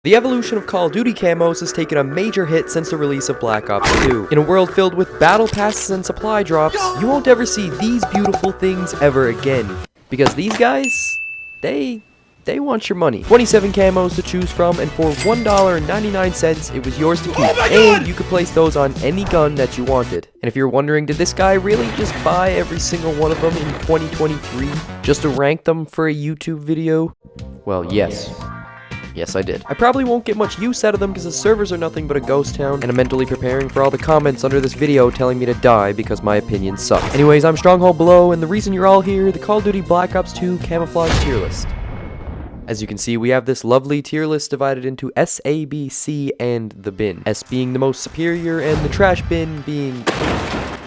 The evolution of Call of Duty camos has taken a major hit since the release of Black Ops 2. In a world filled with battle passes and supply drops, you won't ever see these beautiful things ever again. Because these guys, they want your money. 27 camos to choose from, and for $1.99 it was yours to keep. And you could place those on any gun that you wanted. And if you're wondering, did this guy really just buy every single one of them in 2023 just to rank them for a YouTube video? Well, yes. Yes, I did. I probably won't get much use out of them because the servers are nothing but a ghost town, and I'm mentally preparing for all the comments under this video telling me to die because my opinions suck. Anyways, I'm Stronghold Below, and the reason you're all here, the Call of Duty Black Ops 2 Camouflage tier list. As you can see, we have this lovely tier list divided into S, A, B, C, and the bin. S being the most superior, and the trash bin being...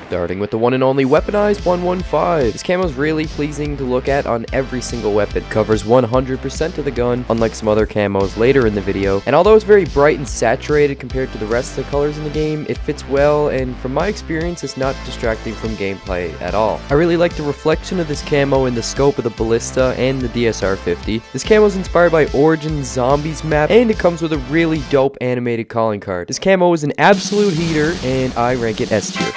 Starting with the one and only weaponized 115. This camo is really pleasing to look at on every single weapon. Covers 100% of the gun, unlike some other camos later in the video. And although it's very bright and saturated compared to the rest of the colors in the game, it fits well, and from my experience, it's not distracting from gameplay at all. I really like the reflection of this camo in the scope of the ballista and the DSR-50. This camo is inspired by Origin Zombies map, and it comes with a really dope animated calling card. This camo is an absolute heater, and I rank it S tier.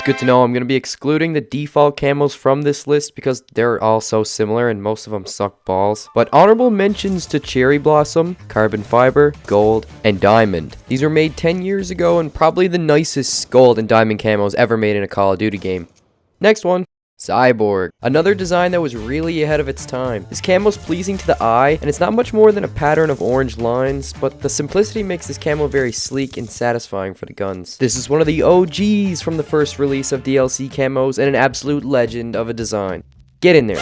Good to know I'm going to be excluding the default camos from this list because they're all so similar and most of them suck balls. But honorable mentions to Cherry Blossom, Carbon Fiber, Gold, and Diamond. These were made 10 years ago and probably the nicest gold and diamond camos ever made in a Call of Duty game. Next one. Cyborg. Another design that was really ahead of its time. This camo is pleasing to the eye, and it's not much more than a pattern of orange lines, but the simplicity makes this camo very sleek and satisfying for the guns. This is one of the OGs from the first release of DLC camos and an absolute legend of a design. Get in there.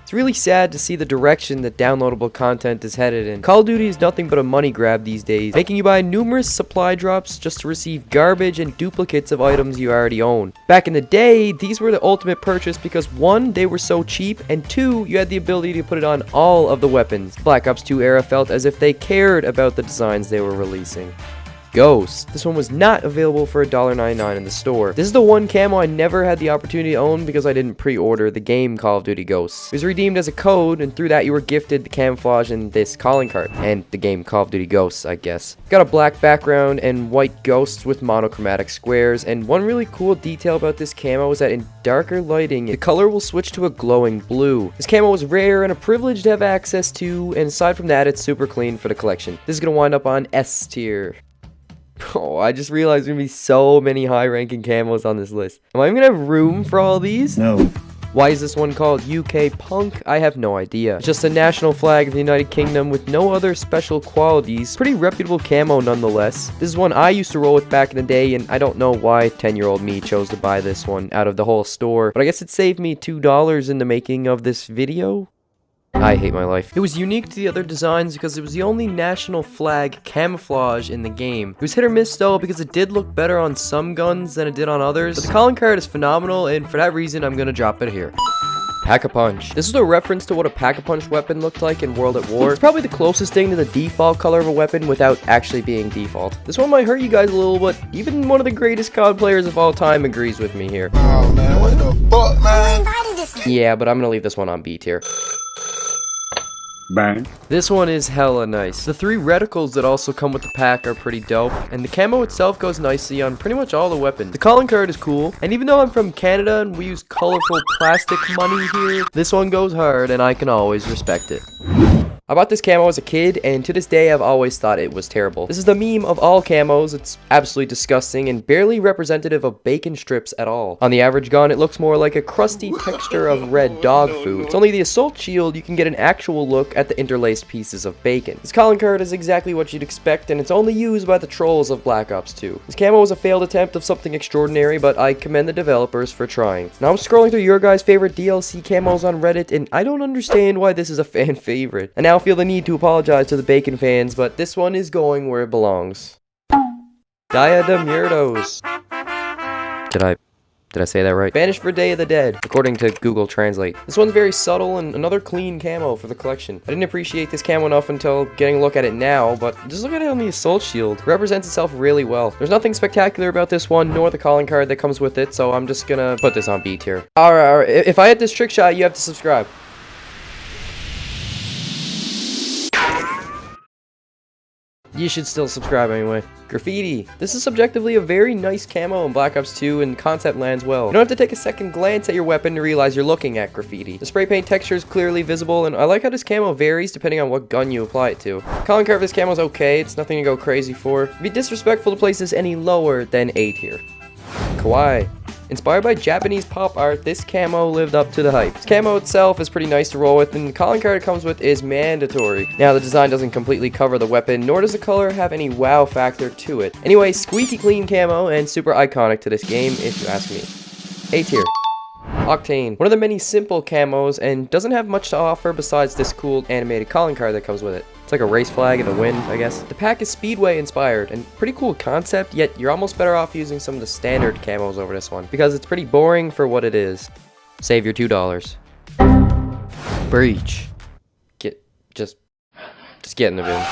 It's really sad to see the direction that downloadable content is headed in. Call of Duty is nothing but a money grab these days, making you buy numerous supply drops just to receive garbage and duplicates of items you already own. Back in the day, these were the ultimate purchase because 1, they were so cheap, and 2, you had the ability to put it on all of the weapons. Black Ops 2 era felt as if they cared about the designs they were releasing. Ghost. This one was not available for $1.99 in the store. This is the one camo I never had the opportunity to own because I didn't pre-order the game Call of Duty Ghosts. It was redeemed as a code, and through that you were gifted the camouflage and this calling card. And the game Call of Duty Ghosts, I guess. Got a black background and white ghosts with monochromatic squares, and one really cool detail about this camo is that in darker lighting, the color will switch to a glowing blue. This camo was rare and a privilege to have access to, and aside from that, it's super clean for the collection. This is gonna wind up on S tier. Oh, I just realized there's gonna be so many high-ranking camos on this list. Am I even gonna have room for all these? No. Why is this one called UK Punk? I have no idea. It's just a national flag of the United Kingdom with no other special qualities. Pretty reputable camo nonetheless. This is one I used to roll with back in the day, and I don't know why 10-year-old me chose to buy this one out of the whole store, but I guess it saved me $2 in the making of this video. I hate my life. It was unique to the other designs because it was the only national flag camouflage in the game. It was hit or miss though because it did look better on some guns than it did on others. But the calling card is phenomenal, and for that reason I'm gonna drop it here. Pack-a-Punch. This is a reference to what a Pack-a-Punch weapon looked like in World at War. It's probably the closest thing to the default color of a weapon without actually being default. This one might hurt you guys a little, but even one of the greatest COD players of all time agrees with me here. Oh man, what the fuck, man? Yeah, but I'm gonna leave this one on B tier. Bang. This one is hella nice. The 3 reticles that also come with the pack are pretty dope, and the camo itself goes nicely on pretty much all the weapons. The calling card is cool, and even though I'm from Canada and we use colorful plastic money here, this one goes hard and I can always respect it. I bought this camo as a kid, and to this day I've always thought it was terrible. This is the meme of all camos. It's absolutely disgusting and barely representative of bacon strips at all. On the average gun, it looks more like a crusty texture of red dog food. It's only the assault shield you can get an actual look at the interlaced pieces of bacon. This calling card is exactly what you'd expect, and it's only used by the trolls of Black Ops 2. This camo was a failed attempt of something extraordinary, but I commend the developers for trying. Now I'm scrolling through your guys' favorite DLC camos on Reddit, and I don't understand why this is a fan favorite. And now I feel the need to apologize to the bacon fans, but this one is going where it belongs. Dia de Muertos. Did I say that right? Banished for Day of the Dead, according to Google Translate. This one's very subtle and another clean camo for the collection. I didn't appreciate this camo enough until getting a look at it now, but just look at it on the assault shield. It represents itself really well. There's nothing spectacular about this one, nor the calling card that comes with it, so I'm just gonna put this on B tier. Alright, if I hit this trick shot, you have to subscribe. You should still subscribe anyway. Graffiti. This is subjectively a very nice camo in Black Ops 2 and concept lands well. You don't have to take a second glance at your weapon to realize you're looking at graffiti. The spray paint texture is clearly visible, and I like how this camo varies depending on what gun you apply it to. Calling card of this camo is okay, it's nothing to go crazy for. It'd be disrespectful to place this any lower than A tier. Kawaii. Inspired by Japanese pop art, this camo lived up to the hype. This camo itself is pretty nice to roll with, and the calling card it comes with is mandatory. Now, the design doesn't completely cover the weapon, nor does the color have any wow factor to it. Anyway, squeaky clean camo and super iconic to this game, if you ask me. A tier. Octane, one of the many simple camos, and doesn't have much to offer besides this cool animated calling card that comes with it. It's like a race flag in the wind, I guess. The pack is Speedway inspired, and pretty cool concept, yet you're almost better off using some of the standard camos over this one, because it's pretty boring for what it is. Save your $2. Breach. Just get in the bin.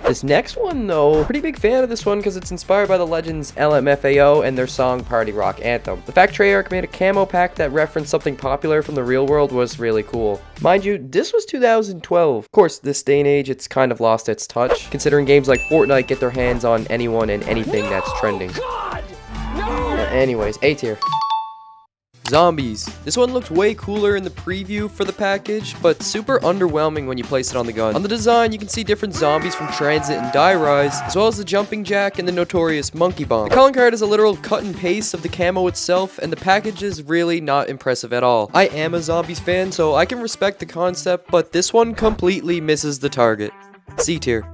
This next one, though, pretty big fan of this one because it's inspired by the Legends LMFAO and their song Party Rock Anthem. The fact Treyarch made a camo pack that referenced something popular from the real world was really cool. Mind you, this was 2012. Of course, this day and age, it's kind of lost its touch, considering games like Fortnite get their hands on anyone and anything that's trending. God! No! Anyways, A tier. Zombies. This one looked way cooler in the preview for the package, but super underwhelming when you place it on the gun. On the design, you can see different zombies from Transit and Die Rise, as well as the Jumping Jack and the notorious Monkey Bomb. The calling card is a literal cut and paste of the camo itself, and the package is really not impressive at all. I am a Zombies fan, so I can respect the concept, but this one completely misses the target. C tier.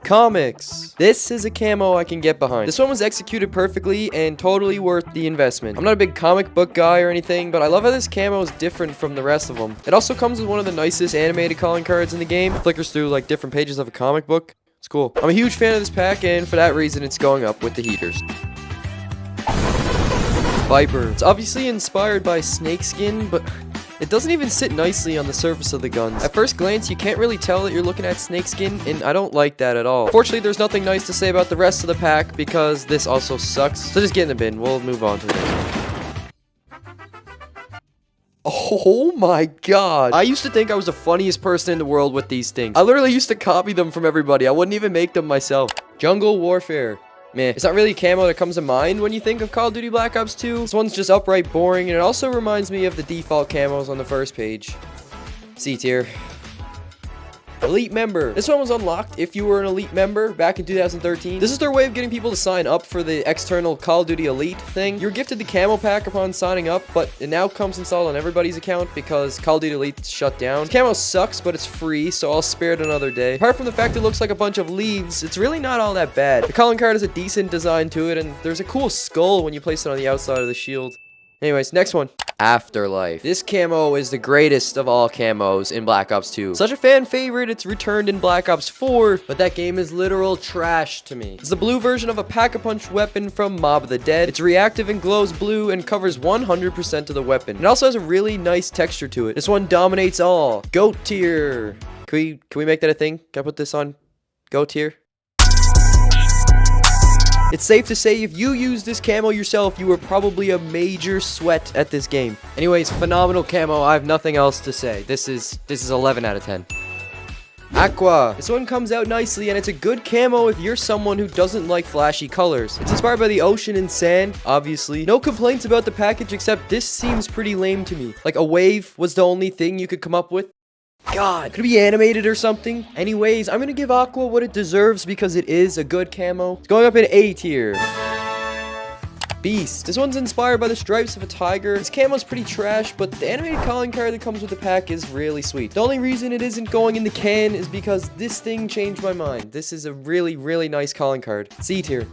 Comics. This is a camo I can get behind. This one was executed perfectly and totally worth the investment. I'm not a big comic book guy or anything, but I love how this camo is different from the rest of them. It also comes with one of the nicest animated calling cards in the game. It flickers through like different pages of a comic book. It's cool. I'm a huge fan of this pack, and for that reason, it's going up with the heaters. Viper. It's obviously inspired by snakeskin, but it doesn't even sit nicely on the surface of the guns. At first glance, you can't really tell that you're looking at snakeskin, and I don't like that at all. Fortunately, there's nothing nice to say about the rest of the pack because this also sucks. So just get in the bin. We'll move on to the next one. Oh my god. I used to think I was the funniest person in the world with these things. I literally used to copy them from everybody. I wouldn't even make them myself. Jungle Warfare. Meh. It's not really a camo that comes to mind when you think of Call of Duty Black Ops 2. This one's just upright boring, and it also reminds me of the default camos on the first page. C tier. Elite member. This one was unlocked if you were an elite member back in 2013. This is their way of getting people to sign up for the external Call of Duty Elite thing. You're gifted the camo pack upon signing up, but it now comes installed on everybody's account because Call of Duty Elite's shut down. This camo sucks, but it's free, so I'll spare it another day. Apart from the fact it looks like a bunch of leaves, it's really not all that bad. The calling card has a decent design to it, and there's a cool skull when you place it on the outside of the shield. Anyways, next one. Afterlife. This camo is the greatest of all camos in Black Ops 2. Such a fan favorite, it's returned in Black Ops 4, but that game is literal trash to me. It's the blue version of a pack-a-punch weapon from Mob of the Dead. It's reactive and glows blue and covers 100% of the weapon. It also has a really nice texture to it. This one dominates all. GOAT tier. Can we make that a thing? Can I put this on GOAT tier? It's safe to say if you use this camo yourself, you were probably a major sweat at this game. Anyways, phenomenal camo. I have nothing else to say. This is 11 out of 10. Aqua. This one comes out nicely, and it's a good camo if you're someone who doesn't like flashy colors. It's inspired by the ocean and sand, obviously. No complaints about the package, except this seems pretty lame to me. Like a wave was the only thing you could come up with. God, could it be animated or something? Anyways, I'm gonna give Aqua what it deserves because it is a good camo. It's going up in A tier. Beast. This one's inspired by the stripes of a tiger. This camo's pretty trash, but the animated calling card that comes with the pack is really sweet. The only reason it isn't going in the can is because this thing changed my mind. This is a really, really nice calling card. C tier.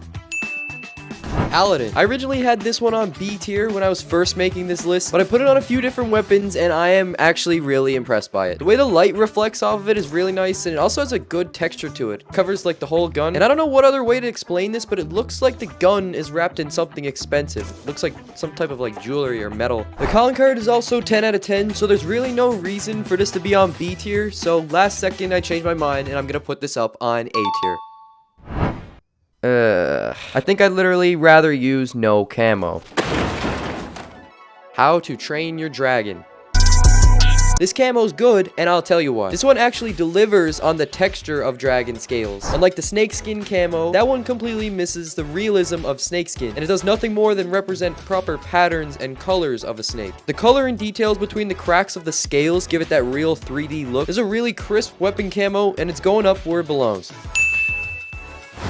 Paladin. I originally had this one on B tier when I was first making this list, but I put it on a few different weapons, and I am actually really impressed by it. The way the light reflects off of it is really nice, and it also has a good texture to it. It covers like the whole gun, and I don't know what other way to explain this, but it looks like the gun is wrapped in something expensive. It looks like some type of like jewelry or metal. The calling card is also 10 out of 10, so there's really no reason for this to be on B tier, so last second I changed my mind, and I'm gonna put this up on A tier. I think I'd literally rather use no camo. How to Train Your Dragon. This camo's good, and I'll tell you why. This one actually delivers on the texture of dragon scales. Unlike the snakeskin camo, that one completely misses the realism of snakeskin, and it does nothing more than represent proper patterns and colors of a snake. The color and details between the cracks of the scales give it that real 3D look. There's a really crisp weapon camo, and it's going up where it belongs.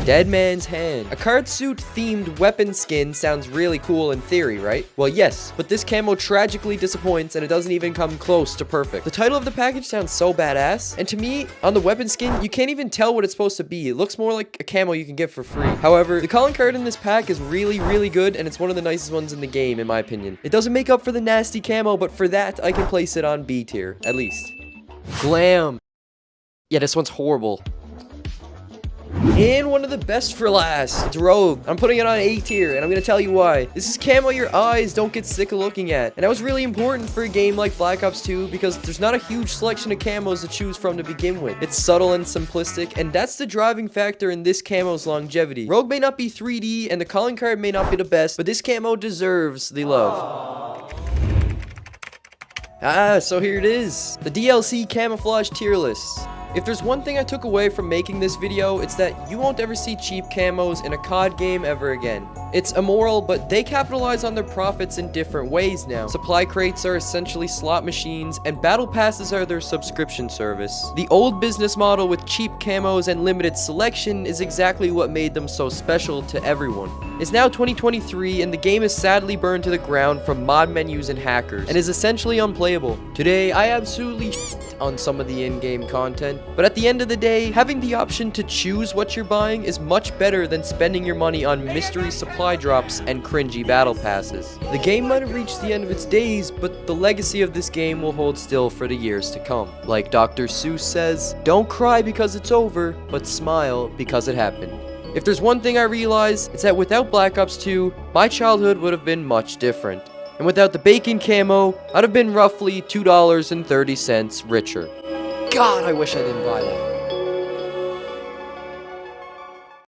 Dead Man's Hand. A card suit themed weapon skin sounds really cool in theory, right? Well, yes, but this camo tragically disappoints and it doesn't even come close to perfect. The title of the package sounds so badass, and to me, on the weapon skin, you can't even tell what it's supposed to be. It looks more like a camo you can get for free. However, the calling card in this pack is really, really good, and it's one of the nicest ones in the game, in my opinion. It doesn't make up for the nasty camo, but for that, I can place it on B tier, at least. Glam. Yeah, this one's horrible. And one of the best for last, it's Rogue. I'm putting it on A tier, and I'm gonna tell you why. This is camo your eyes don't get sick of looking at, and that was really important for a game like Black Ops 2 because there's not a huge selection of camos to choose from to begin with. It's subtle and simplistic, and that's the driving factor in this camo's longevity. Rogue may not be 3D, and the calling card may not be the best, but this camo deserves the love. So here it is, the DLC camouflage tier list. If there's one thing I took away from making this video, it's that you won't ever see cheap camos in a COD game ever again. It's immoral, but they capitalize on their profits in different ways now. Supply crates are essentially slot machines, and battle passes are their subscription service. The old business model with cheap camos and limited selection is exactly what made them so special to everyone. It's now 2023, and the game is sadly burned to the ground from mod menus and hackers, and is essentially unplayable. Today, I absolutely on some of the in-game content, but at the end of the day, having the option to choose what you're buying is much better than spending your money on mystery supply drops and cringy battle passes. The game might have reached the end of its days, but the legacy of this game will hold still for the years to come. Like Dr. Seuss says, don't cry because it's over, but smile because it happened. If there's one thing I realize, it's that without Black Ops 2, my childhood would have been much different. And without the bacon camo, I'd have been roughly $2.30 richer. God, I wish I didn't buy that.